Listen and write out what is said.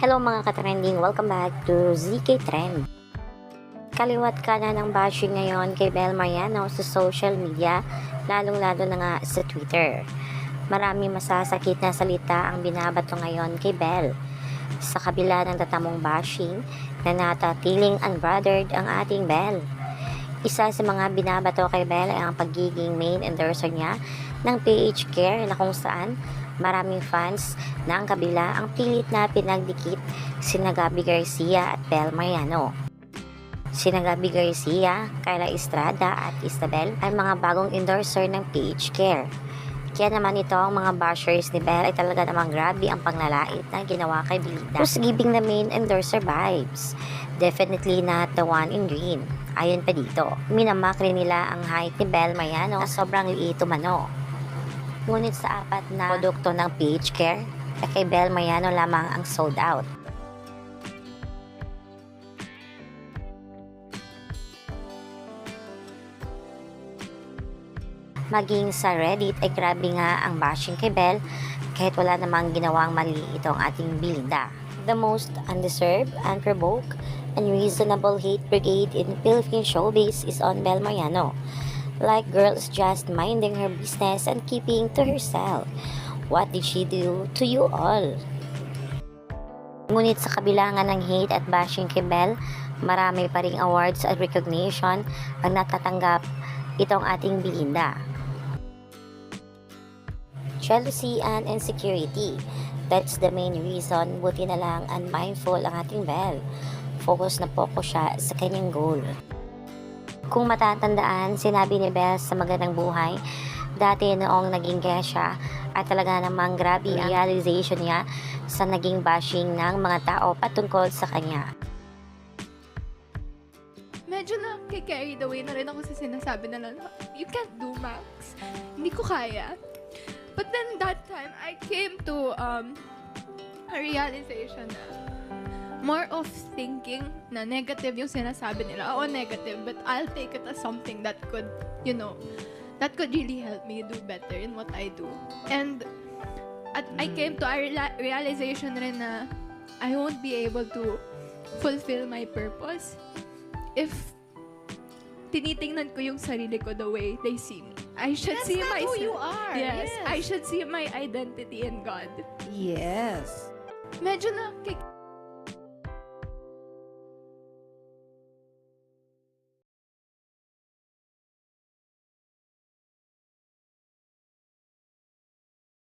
Hello mga katrending, welcome back to ZK Trend. Kaliwat kanan ng bashing ngayon kay Bel Mariano sa social media, lalong-lalo na nga sa Twitter. Marami masasakit na salita ang binabato ngayon kay Bel. Sa kabila ng tatamong bashing, nanatatiling unbothered ang ating Bel. Isa sa mga binabato kay Bel ay ang pagiging main endorser niya ng PH Care na kung saan maraming fans na ang kabila ang pilit na pinagdikit sina Gabby Garcia at Bel Mariano. Sina Gabby Garcia, Kyla Estrada at Isabel ay mga bagong endorser ng PH Care. Kaya naman ito ang mga bashers ni Bel ay talaga namang grabe ang panglalait na ginawa kay Belinda. Who's giving the main endorser vibes? Definitely not the one in green. Ayon pa dito, minamakri nila ang height ni Bel Mariano na sobrang liit umano. Ngunit sa apat na produkto ng PH Care, ay kay Bel Mariano lamang ang sold out. Maging sa Reddit ay grabe nga ang bashing kay Bel kahit wala namang ginawang mali itong ating Belinda. The most undeserved, unprovoked, unreasonable hate brigade in Philippine showbiz is on Bel Mariano. Like girls just minding her business and keeping to herself. What did she do to you all? Ngunit sa kabila nga ng hate at bashing kay Bel, marami pa ring awards at recognition ang natatanggap itong ating Belinda. Jealousy and insecurity. That's the main reason. Buti na lang unmindful ang ating Bel. Focus na focus siya sa kanyang goal. Kung matatandaan, sinabi ni Bel sa Magandang Buhay, dati noong naging guest siya, at talaga namang grabe ang realization niya sa naging bashing ng mga tao patungkol sa kanya. Medyo na-carried away na rin ako sa sinasabi na you can't do Max. Hindi ko kaya. But then that time, I came to a realization na more of thinking na negative yung sinasabi nila. Oo, negative, but I'll take it as something that could, that could really help me do better in what I do. And I came to a realization rin na I won't be able to fulfill my purpose if tinitingnan ko yung sarili ko the way they see me. I should That's see not myself. who you are. Yes, Yes. I should see my identity in God. Yes. Medyo na